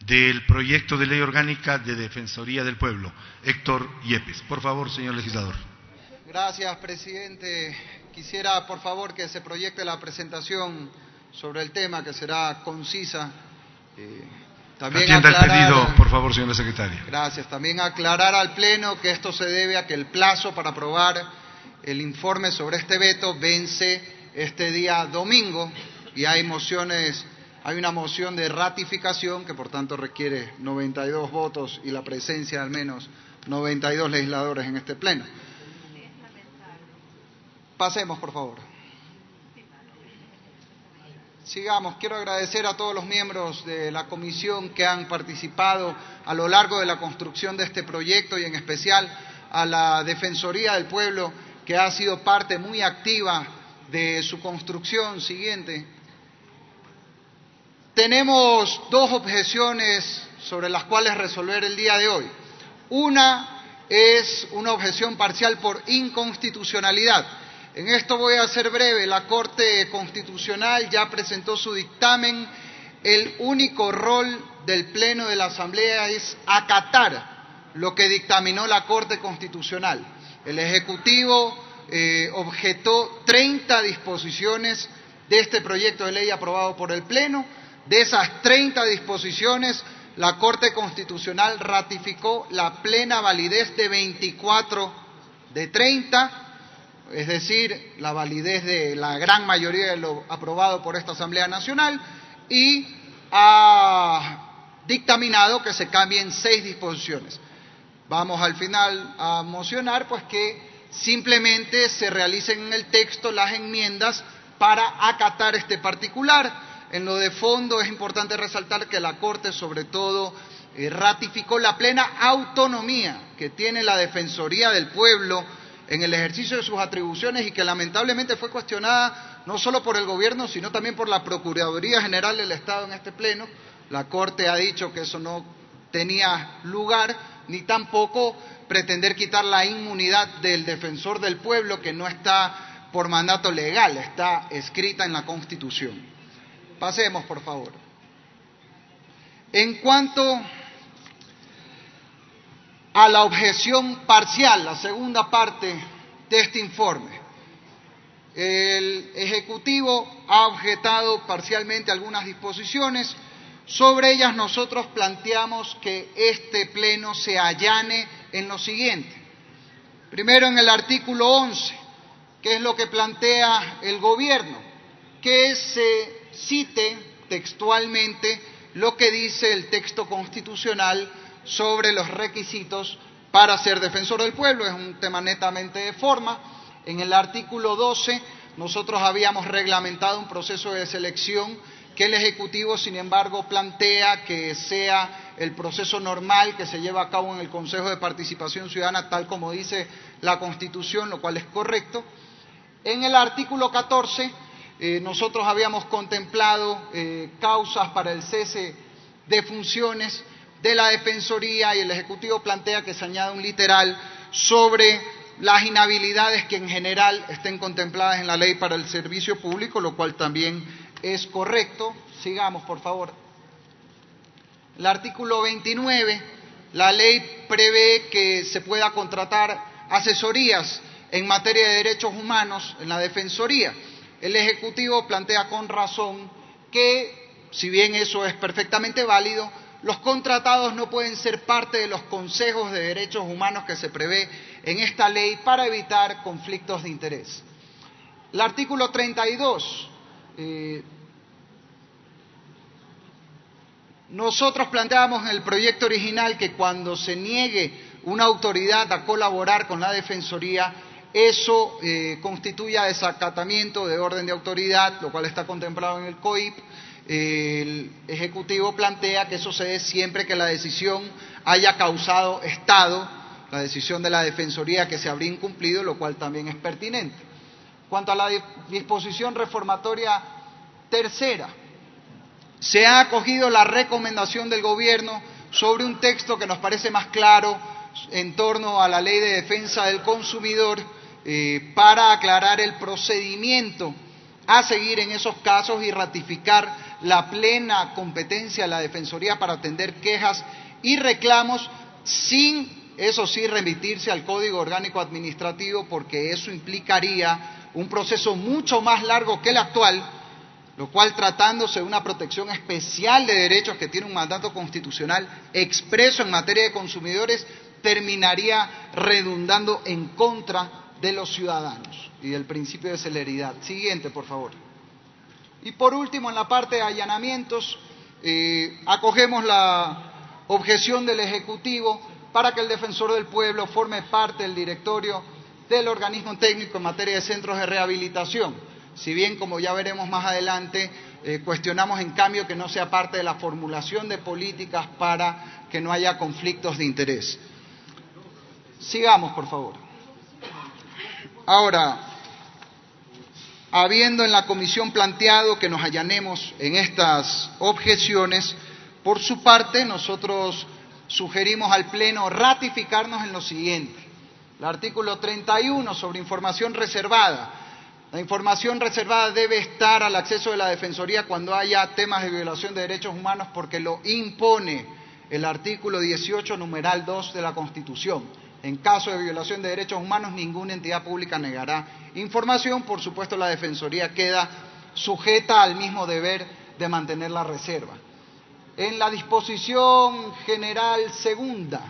del proyecto de ley orgánica de Defensoría del Pueblo. Héctor Yepes. Por favor, señor legislador. Gracias, presidente. Quisiera, por favor, que se proyecte la presentación sobre el tema, que será concisa. También atienda el pedido, por favor, señora secretaria. Gracias. También aclarar al Pleno que esto se debe a que el plazo para aprobar el informe sobre este veto vence este día domingo y hay una moción de ratificación que por tanto requiere 92 votos y la presencia de al menos 92 legisladores en este Pleno. Pasemos, por favor. Sigamos. Quiero agradecer a todos los miembros de la comisión que han participado a lo largo de la construcción de este proyecto y en especial a la Defensoría del Pueblo, que ha sido parte muy activa de su construcción. Siguiente. Tenemos dos objeciones sobre las cuales resolver el día de hoy. Una es una objeción parcial por inconstitucionalidad. En esto voy a ser breve. La Corte Constitucional ya presentó su dictamen. El único rol del Pleno de la Asamblea es acatar lo que dictaminó la Corte Constitucional. El Ejecutivo objetó 30 disposiciones de este proyecto de ley aprobado por el Pleno. De esas 30 disposiciones, la Corte Constitucional ratificó la plena validez de 24 de 30, es decir, la validez de la gran mayoría de lo aprobado por esta Asamblea Nacional, y ha dictaminado que se cambien 6 disposiciones. Vamos al final a mocionar pues que simplemente se realicen en el texto las enmiendas para acatar este particular. En lo de fondo es importante resaltar que la Corte sobre todo ratificó la plena autonomía que tiene la Defensoría del Pueblo en el ejercicio de sus atribuciones y que lamentablemente fue cuestionada no solo por el Gobierno, sino también por la Procuraduría General del Estado en este Pleno. La Corte ha dicho que eso no tenía lugar, ni tampoco pretender quitar la inmunidad del Defensor del Pueblo, que no está por mandato legal, está escrita en la Constitución. Pasemos, por favor. En cuanto a la objeción parcial, la segunda parte de este informe, el Ejecutivo ha objetado parcialmente algunas disposiciones. Sobre ellas nosotros planteamos que este Pleno se allane en lo siguiente. Primero, en el artículo 11, que es lo que plantea el Gobierno, que se cite textualmente lo que dice el texto constitucional sobre los requisitos para ser defensor del pueblo. Es un tema netamente de forma. En el artículo 12 nosotros habíamos reglamentado un proceso de selección que el Ejecutivo, sin embargo, plantea que sea el proceso normal que se lleva a cabo en el Consejo de Participación Ciudadana, tal como dice la Constitución, lo cual es correcto. En el artículo 14 nosotros habíamos contemplado causas para el cese de funciones de la Defensoría y el Ejecutivo plantea que se añada un literal sobre las inhabilidades que en general estén contempladas en la Ley para el Servicio Público, lo cual también es correcto. Sigamos, por favor. El artículo 29, la ley prevé que se pueda contratar asesorías en materia de derechos humanos en la Defensoría. El Ejecutivo plantea con razón que, si bien eso es perfectamente válido, los contratados no pueden ser parte de los consejos de derechos humanos que se prevé en esta ley para evitar conflictos de interés. El artículo 32, nosotros planteábamos en el proyecto original que cuando se niegue una autoridad a colaborar con la Defensoría, eso constituya desacatamiento de orden de autoridad, lo cual está contemplado en el COIP. El Ejecutivo plantea que eso se dé siempre que la decisión haya causado estado, la decisión de la Defensoría que se habría incumplido, lo cual también es pertinente. Cuanto a la disposición reformatoria tercera, se ha acogido la recomendación del Gobierno sobre un texto que nos parece más claro en torno a la Ley de Defensa del Consumidor para aclarar el procedimiento a seguir en esos casos y ratificar la plena competencia de la Defensoría para atender quejas y reclamos sin, eso sí, remitirse al Código Orgánico Administrativo, porque eso implicaría un proceso mucho más largo que el actual, lo cual, tratándose de una protección especial de derechos que tiene un mandato constitucional expreso en materia de consumidores, terminaría redundando en contra de los ciudadanos y del principio de celeridad. Siguiente, por favor. Y por último, en la parte de allanamientos, acogemos la objeción del Ejecutivo para que el Defensor del Pueblo forme parte del directorio del organismo técnico en materia de centros de rehabilitación. Si bien, como ya veremos más adelante, cuestionamos en cambio que no sea parte de la formulación de políticas para que no haya conflictos de interés. Sigamos, por favor. Ahora, habiendo en la comisión planteado que nos allanemos en estas objeciones, por su parte nosotros sugerimos al Pleno ratificarnos en lo siguiente. El artículo 31 sobre información reservada. La información reservada debe estar al acceso de la Defensoría cuando haya temas de violación de derechos humanos, porque lo impone el artículo 18, numeral 2 de la Constitución. En caso de violación de derechos humanos, ninguna entidad pública negará información. Por supuesto, la Defensoría queda sujeta al mismo deber de mantener la reserva. En la disposición general segunda,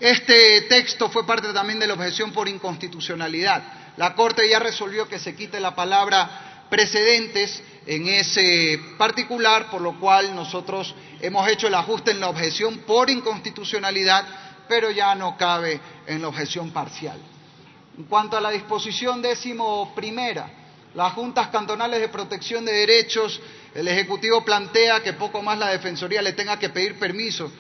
este texto fue parte también de la objeción por inconstitucionalidad. La Corte ya resolvió que se quite la palabra precedentes en ese particular, por lo cual nosotros hemos hecho el ajuste en la objeción por inconstitucionalidad, pero ya no cabe en la objeción parcial. En cuanto a la disposición 11ª, las juntas cantonales de protección de derechos, el Ejecutivo plantea que poco más la Defensoría le tenga que pedir permiso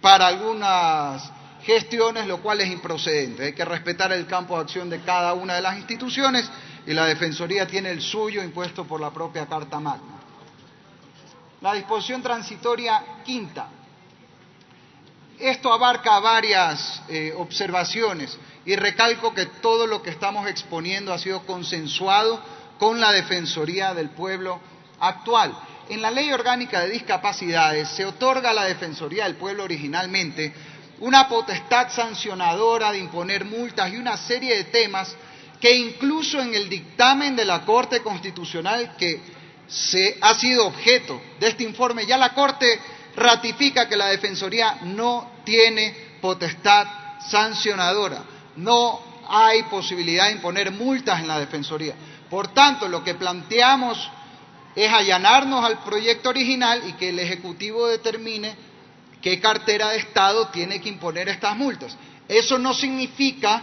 para algunas gestiones, lo cual es improcedente. Hay que respetar el campo de acción de cada una de las instituciones y la Defensoría tiene el suyo impuesto por la propia Carta Magna. La disposición transitoria quinta. Esto abarca varias observaciones y recalco que todo lo que estamos exponiendo ha sido consensuado con la Defensoría del Pueblo actual. En la Ley Orgánica de Discapacidades se otorga a la Defensoría del Pueblo originalmente una potestad sancionadora de imponer multas y una serie de temas que incluso en el dictamen de la Corte Constitucional que ha sido objeto de este informe, ya la Corte ratifica que la Defensoría no tiene potestad sancionadora, no hay posibilidad de imponer multas en la Defensoría. Por tanto, lo que planteamos es allanarnos al proyecto original y que el Ejecutivo determine qué cartera de Estado tiene que imponer estas multas. Eso no significa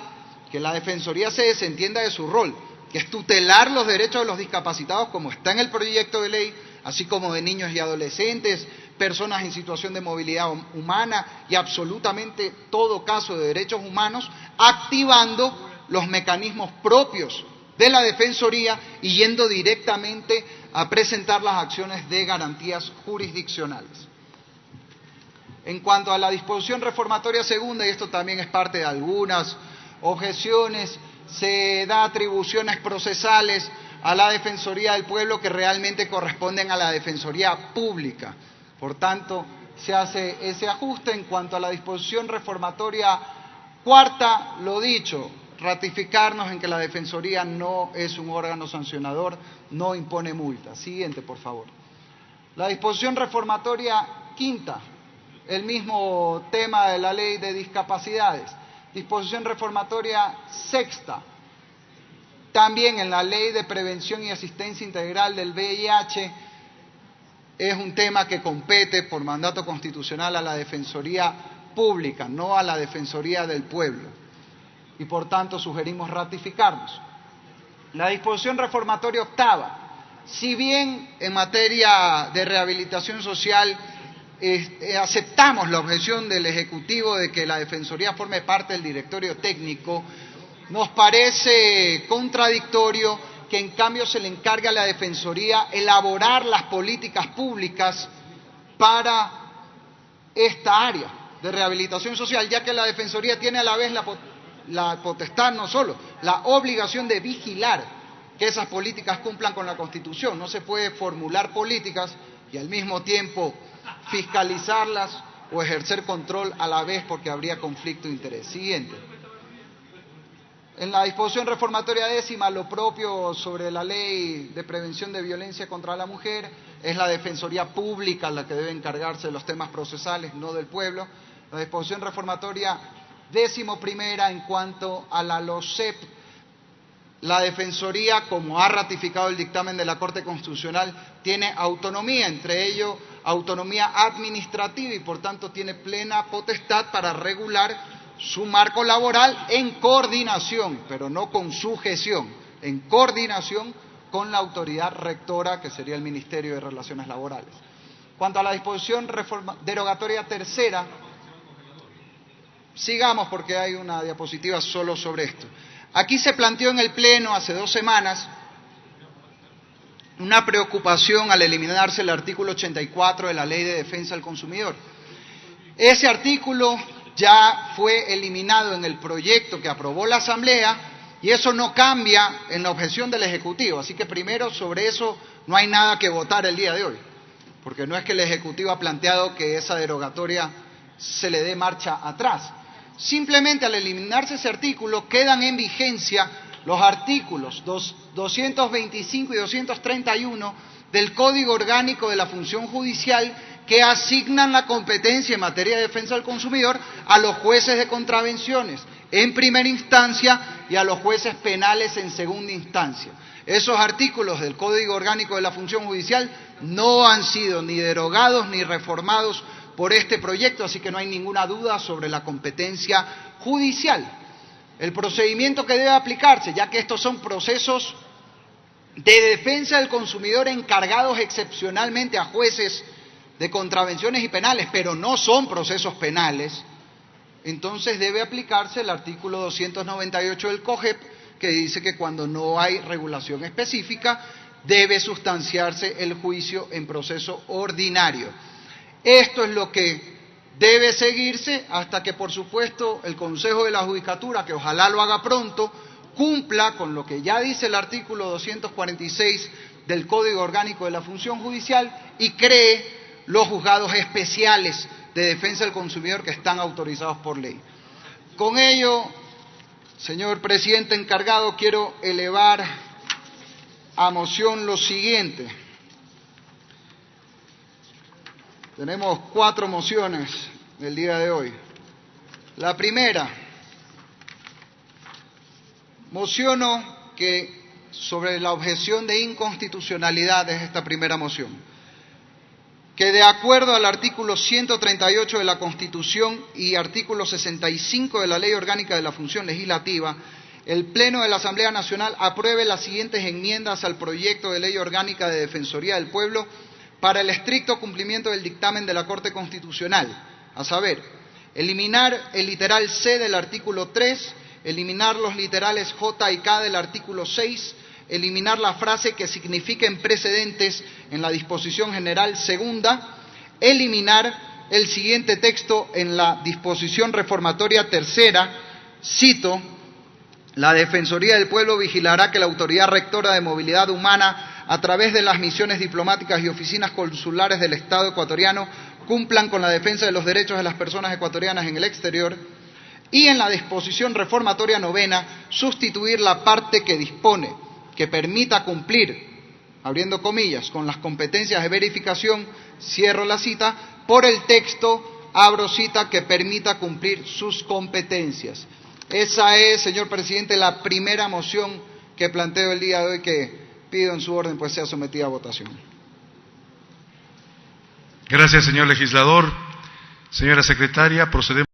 que la Defensoría se desentienda de su rol, que es tutelar los derechos de los discapacitados, como está en el proyecto de ley, así como de niños y adolescentes, personas en situación de movilidad humana y absolutamente todo caso de derechos humanos, activando los mecanismos propios de la Defensoría y yendo directamente a presentar las acciones de garantías jurisdiccionales. En cuanto a la disposición reformatoria segunda, y esto también es parte de algunas objeciones, se da atribuciones procesales a la Defensoría del Pueblo que realmente corresponden a la Defensoría Pública. Por tanto, se hace ese ajuste. En cuanto a la disposición reformatoria cuarta, lo dicho, ratificarnos en que la Defensoría no es un órgano sancionador, no impone multas. Siguiente, por favor. La disposición reformatoria quinta, el mismo tema de la Ley de Discapacidades. Disposición reformatoria sexta, también en la Ley de Prevención y Asistencia Integral del VIH, es un tema que compete por mandato constitucional a la Defensoría Pública, no a la Defensoría del Pueblo, y por tanto sugerimos ratificarnos. La disposición reformatoria octava, si bien en materia de rehabilitación social aceptamos la objeción del Ejecutivo de que la Defensoría forme parte del directorio técnico, nos parece contradictorio que en cambio se le encargue a la Defensoría elaborar las políticas públicas para esta área de rehabilitación social, ya que la Defensoría tiene a la vez la potestad, no solo, la obligación de vigilar que esas políticas cumplan con la Constitución. No se puede formular políticas y al mismo tiempo fiscalizarlas o ejercer control a la vez, porque habría conflicto de interés. Siguiente. En la disposición reformatoria 10ª, lo propio sobre la ley de prevención de violencia contra la mujer, es la Defensoría Pública la que debe encargarse de los temas procesales, no del pueblo. La disposición reformatoria 11ª, en cuanto a la LOCEP, la Defensoría, como ha ratificado el dictamen de la Corte Constitucional, tiene autonomía, entre ello autonomía administrativa, y por tanto tiene plena potestad para regular su marco laboral en coordinación, pero no con sujeción, en coordinación con la autoridad rectora, que sería el Ministerio de Relaciones Laborales. Cuanto a la disposición derogatoria 3ª, sigamos porque hay una diapositiva solo sobre esto. Aquí se planteó en el Pleno hace 2 semanas una preocupación al eliminarse el artículo 84 de la Ley de Defensa del Consumidor. Ese artículo ya fue eliminado en el proyecto que aprobó la Asamblea y eso no cambia en la objeción del Ejecutivo. Así que primero, sobre eso no hay nada que votar el día de hoy, porque no es que el Ejecutivo ha planteado que esa derogatoria se le dé marcha atrás. Simplemente al eliminarse ese artículo quedan en vigencia los artículos 225 y 231 del Código Orgánico de la Función Judicial, que asignan la competencia en materia de defensa del consumidor a los jueces de contravenciones en primera instancia y a los jueces penales en segunda instancia. Esos artículos del Código Orgánico de la Función Judicial no han sido ni derogados ni reformados por este proyecto, así que no hay ninguna duda sobre la competencia judicial. El procedimiento que debe aplicarse, ya que estos son procesos de defensa del consumidor encargados excepcionalmente a jueces de contravenciones y penales, pero no son procesos penales, entonces debe aplicarse el artículo 298 del COGEP, que dice que cuando no hay regulación específica debe sustanciarse el juicio en proceso ordinario. Esto es lo que debe seguirse hasta que, por supuesto, el Consejo de la Judicatura, que ojalá lo haga pronto, cumpla con lo que ya dice el artículo 246 del Código Orgánico de la Función Judicial y cree los juzgados especiales de defensa del consumidor que están autorizados por ley. Con ello, señor presidente encargado, quiero elevar a moción lo siguiente. Tenemos 4 mociones el día de hoy. La primera, mociono que sobre la objeción de inconstitucionalidad es esta primera moción, que de acuerdo al artículo 138 de la Constitución y artículo 65 de la Ley Orgánica de la Función Legislativa, el Pleno de la Asamblea Nacional apruebe las siguientes enmiendas al proyecto de Ley Orgánica de Defensoría del Pueblo para el estricto cumplimiento del dictamen de la Corte Constitucional, a saber, eliminar el literal C del artículo 3, eliminar los literales J y K del artículo 6, eliminar la frase que signifiquen precedentes en la disposición general segunda, eliminar el siguiente texto en la disposición reformatoria 3ª, cito: la Defensoría del Pueblo vigilará que la Autoridad Rectora de Movilidad Humana, a través de las misiones diplomáticas y oficinas consulares del Estado ecuatoriano, cumplan con la defensa de los derechos de las personas ecuatorianas en el exterior. Y en la disposición reformatoria 9ª, sustituir la parte que dispone que permita cumplir, abriendo comillas, con las competencias de verificación, cierro la cita, por el texto, abro cita, que permita cumplir sus competencias. Esa es, señor presidente, la primera moción que planteo el día de hoy, que pido en su orden pues sea sometida a votación. Gracias, señor legislador. Señora secretaria, procedemos.